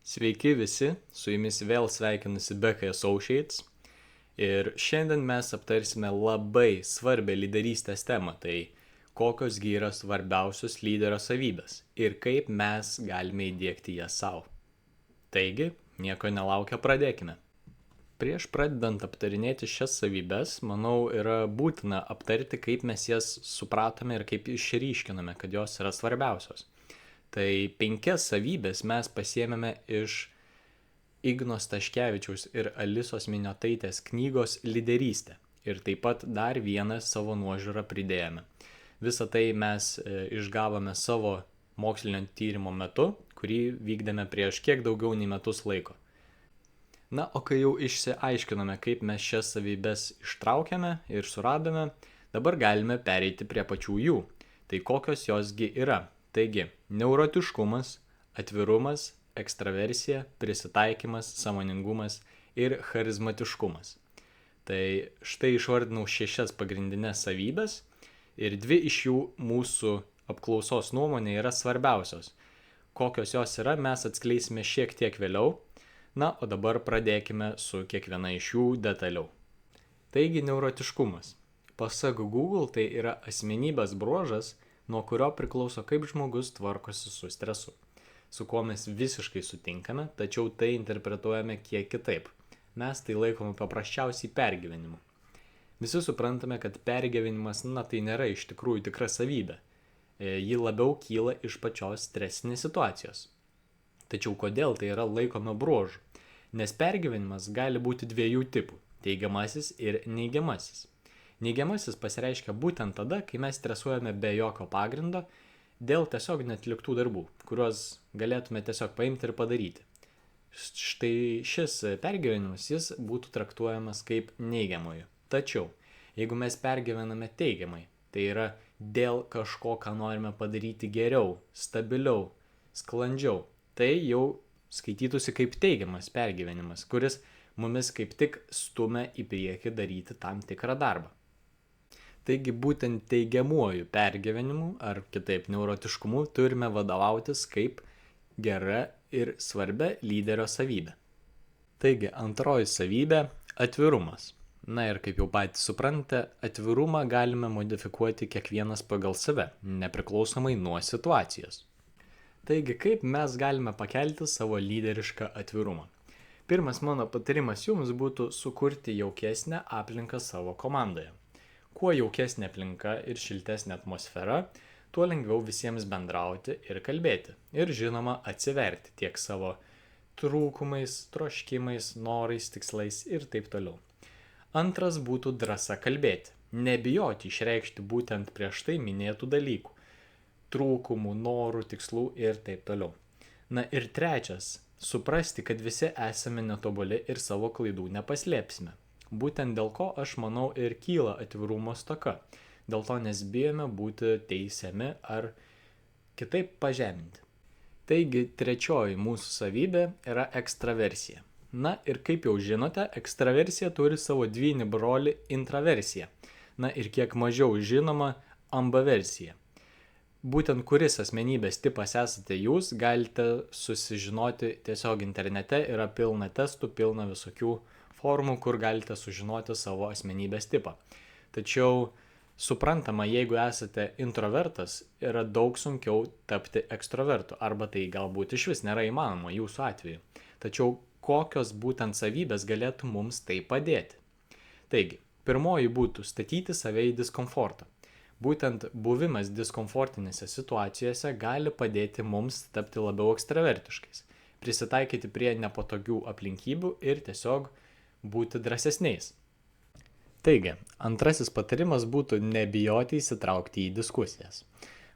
Sveiki visi, su jumis vėl sveikinasi Beckai Associates ir šiandien mes aptarsime labai svarbią lyderystės temą, tai kokios gi yra svarbiausios lyderio savybės ir kaip mes galime įdiegti jas savo. Taigi, nieko nelaukia, pradėkime. Prieš pradedant aptarinėti šias savybės, manau, yra būtina aptarti, kaip mes jas supratome ir kaip išryškiname, kad jos yra svarbiausios. Tai 5 savybės mes pasiėmėme iš Igno Staškevičiaus ir Alisos Miniotaitės knygos Lyderystė. Ir taip pat dar vieną savo nuožiūrą pridėjome. Visą tai mes išgavome savo mokslinio tyrimo metu, kurį vykdėme prieš kiek daugiau nei metus laiko. Na, o kai jau išsiaiškinome, kaip mes šias savybės ištraukėme ir suradome, dabar galime pereiti prie pačių jų. Tai kokios josgi yra? Taigi, neurotiškumas, atvirumas, ekstraversija, prisitaikymas, sąmoningumas ir charizmatiškumas. Tai štai išvardinau 6 pagrindinės savybės ir 2 iš jų mūsų apklausos nuomonė yra svarbiausios. Kokios jos yra, mes atskleisime šiek tiek vėliau. Na, o dabar pradėkime su kiekviena iš jų detaliau. Taigi, neurotiškumas. Pasak Google, tai yra asmenybės bruožas, nuo kurio priklauso, kaip žmogus tvarkosi su stresu, su kuo mes visiškai sutinkame, tačiau tai interpretuojame kiek kitaip. Mes tai laikome paprasčiausiai pergyvenimu. Visi suprantame, kad pergyvenimas, tai nėra iš tikrųjų tikra savybė. Ji labiau kyla iš pačios stresinės situacijos. Tačiau kodėl tai yra laikoma bruožu? Nes pergyvenimas gali būti 2 tipų – teigiamasis ir neigiamasis. Neigiamasis pasireiškia būtent tada, kai mes stresuojame be jokio pagrindo dėl tiesiog neatliktų darbų, kuriuos galėtume tiesiog paimti ir padaryti. Štai šis pergyvenimas jis būtų traktuojamas kaip neigiamojo. Tačiau, jeigu mes pergyvename teigiamai, tai yra dėl kažko, ką norime padaryti geriau, stabiliau, sklandžiau, tai jau skaitytųsi kaip teigiamas pergyvenimas, kuris mumis kaip tik stumia į priekį daryti tam tikrą darbą. Taigi būtent teigiamuoju pergyvenimu ar kitaip neurotiškumu turime vadovautis kaip gera ir svarbia lyderio savybė. Taigi antroji savybė – atvirumas. Na ir kaip jau patys suprantate, atvirumą galime modifikuoti kiekvienas pagal save, nepriklausomai nuo situacijos. Taigi, kaip mes galime pakelti savo lyderišką atvirumą? Pirmas mano patarimas jums būtų sukurti jaukesnę aplinką savo komandoje. Kuo jaukesnė aplinka ir šiltesnė atmosfera, tuo lengviau visiems bendrauti ir kalbėti. Ir žinoma, atsiverti tiek savo trūkumais, troškimais, norais, tikslais ir taip toliau. Antras būtų drąsa kalbėti. Nebijoti išreikšti būtent prieš tai minėtų dalykų. Trūkumų, norų, tikslų ir taip toliau. Na ir trečias – suprasti, kad visi esame netobuli ir savo klaidų nepaslėpsime. Būtent dėl ko, aš manau, ir kyla atvirumo stoka. Dėl to nes bijome būti teisiami ar kitaip pažeminti. Taigi, trečioji mūsų savybė yra ekstraversija. Na ir kaip jau žinote, ekstraversija turi savo dvynį brolį intraversiją. Na ir kiek mažiau žinoma ambaversija. Būtent kuris asmenybės tipas esate jūs, galite susižinoti tiesiog internete, yra pilna testų, pilna visokių formų, kur galite sužinoti savo asmenybės tipą. Tačiau suprantama, jeigu esate introvertas, yra daug sunkiau tapti ekstrovertu, arba tai galbūt išvis nėra įmanoma jūsų atveju. Tačiau kokios būtent savybės galėtų mums tai padėti? Taigi, pirmoji būtų statyti save į diskomfortą. Būtent buvimas diskomfortinėse situacijose gali padėti mums tapti labiau ekstravertiškais, prisitaikyti prie nepatogių aplinkybių ir tiesiog būti drąsesniais. Taigi, antrasis patarimas būtų nebijoti įsitraukti į diskusijas.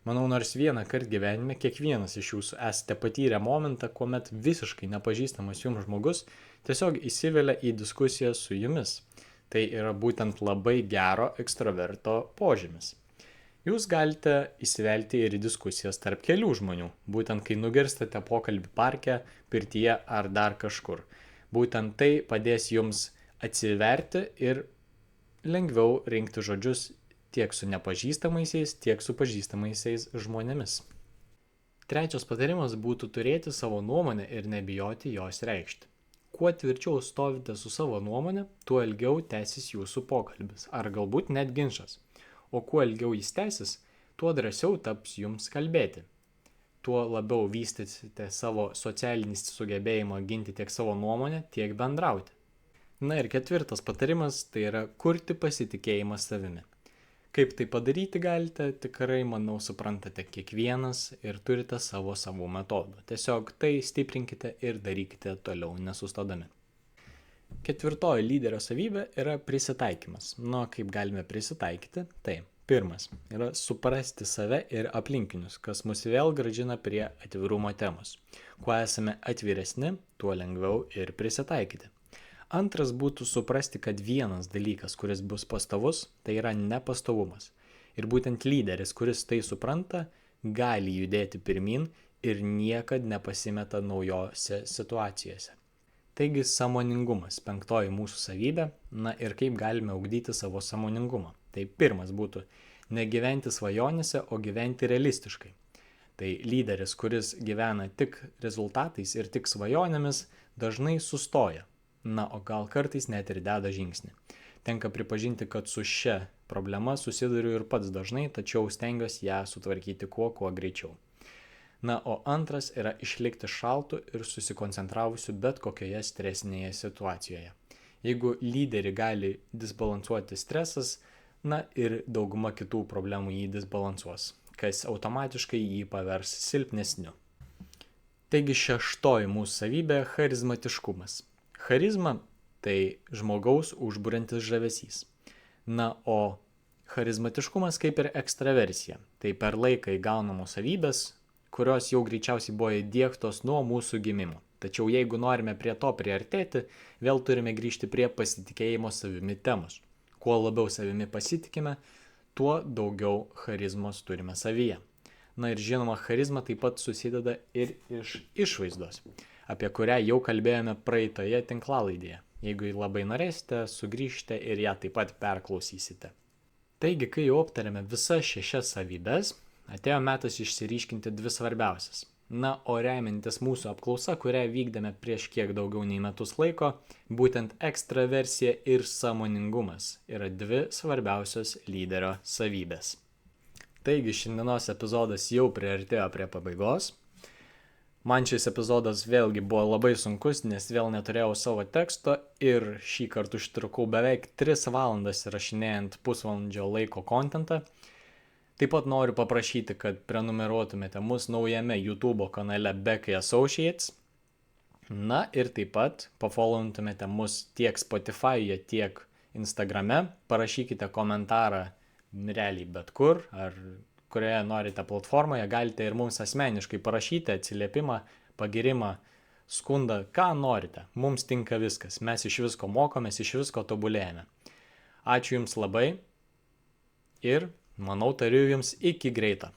Manau, nors vieną kartą gyvenime kiekvienas iš jūsų esate patyrę momentą, kuomet visiškai nepažįstamas jums žmogus tiesiog įsivelia į diskusiją su jumis. Tai yra būtent labai gero ekstraverto požymis. Jūs galite įsivelti ir į diskusijas tarp kelių žmonių, būtent kai nugirstate pokalbį parke, pirtyje ar dar kažkur. Būtent tai padės jums atsiverti ir lengviau rinkti žodžius tiek su nepažįstamaisiais, tiek su pažįstamaisiais žmonėmis. Trečias patarimas būtų turėti savo nuomonę ir nebijoti jos reikšti. Kuo tvirčiau stovite su savo nuomonė, tuo ilgiau tęsis jūsų pokalbis, ar galbūt net ginčas. O kuo ilgiau jis tęsis, tuo drąsiau taps jums kalbėti. Tuo labiau vystysite savo socialinį sugebėjimą ginti tiek savo nuomonę, tiek bendrauti. Na ir ketvirtas patarimas tai yra kurti pasitikėjimą savimi. Kaip tai padaryti galite, tikrai, manau, suprantate kiekvienas ir turite savo savų metodų. Tiesiog tai stiprinkite ir darykite toliau nesustodami. Ketvirtoji lyderio savybė yra prisitaikymas. Kaip galime prisitaikyti? Tai pirmas yra suprasti save ir aplinkinius, kas mus vėl grąžina prie atvirumo temos. Kuo esame atviresni, tuo lengviau ir prisitaikyti. Antras būtų suprasti, kad vienas dalykas, kuris bus pastovus, tai yra nepastovumas. Ir būtent lyderis, kuris tai supranta, gali judėti pirmin ir niekad nepasimeta naujose situacijose. Taigi sąmoningumas, penktoji mūsų savybė, ir kaip galime ugdyti savo sąmoningumą. Tai pirmas būtų negyventi svajonėse, o gyventi realistiškai. Tai lyderis, kuris gyvena tik rezultatais ir tik svajonėmis, dažnai sustoja. O gal kartais net ir deda žingsnį. Tenka pripažinti, kad su šia problema susiduriu ir pats dažnai, tačiau stengiuosi ją sutvarkyti kuo greičiau. O antras yra išlikti šaltu ir susikoncentravusiu bet kokioje stresinėje situacijoje. Jeigu lyderį gali disbalansuoti stresas, ir dauguma kitų problemų jį disbalansuos, kas automatiškai jį pavers silpnesniu. Taigi šeštoji mūsų savybė – charizmatiškumas. Charizma – tai žmogaus užburiantis žavesys. O charizmatiškumas kaip ir ekstraversija. Tai per laiką įgaunamos savybės, kurios jau greičiausiai buvo įdiegtos nuo mūsų gimimo. Tačiau jeigu norime prie to priartėti, vėl turime grįžti prie pasitikėjimo savimi temos. Kuo labiau savimi pasitikime, tuo daugiau charizmos turime savyje. Ir žinoma, charizma taip pat susideda ir iš išvaizdos, apie kurią jau kalbėjome praeitoje tinklalaidėje. Jeigu labai norėsite, sugrįžte ir ją taip pat perklausysite. Taigi, kai jau aptarėme visas 6 savybės, atėjo metas išsiryškinti 2 svarbiausias. O remiantis mūsų apklausa, kurią vykdėme prieš kiek daugiau nei metus laiko, būtent ekstraversija ir sąmoningumas yra 2 svarbiausios lyderio savybės. Taigi, šiandienos epizodas jau priartėjo prie pabaigos. Man šis epizodas vėlgi buvo labai sunkus, nes vėl neturėjau savo teksto ir šį kartą užtrukau beveik 3 valandas įrašinėjant pusvalandžio laiko kontentą. Taip pat noriu paprašyti, kad prenumeruotumėte mus naujame YouTube kanale Bekai Associates. Ir taip pat pafollowintumėte mus tiek Spotify'e, tiek Instagrame. Parašykite komentarą realiai bet kur, ar kurioje norite platformoje, galite ir mums asmeniškai parašyti atsiliepimą, pagirimą, skundą, ką norite. Mums tinka viskas, mes iš visko mokomės, iš visko tobulėjame. Ačiū Jums labai ir manau tariu Jums iki greito.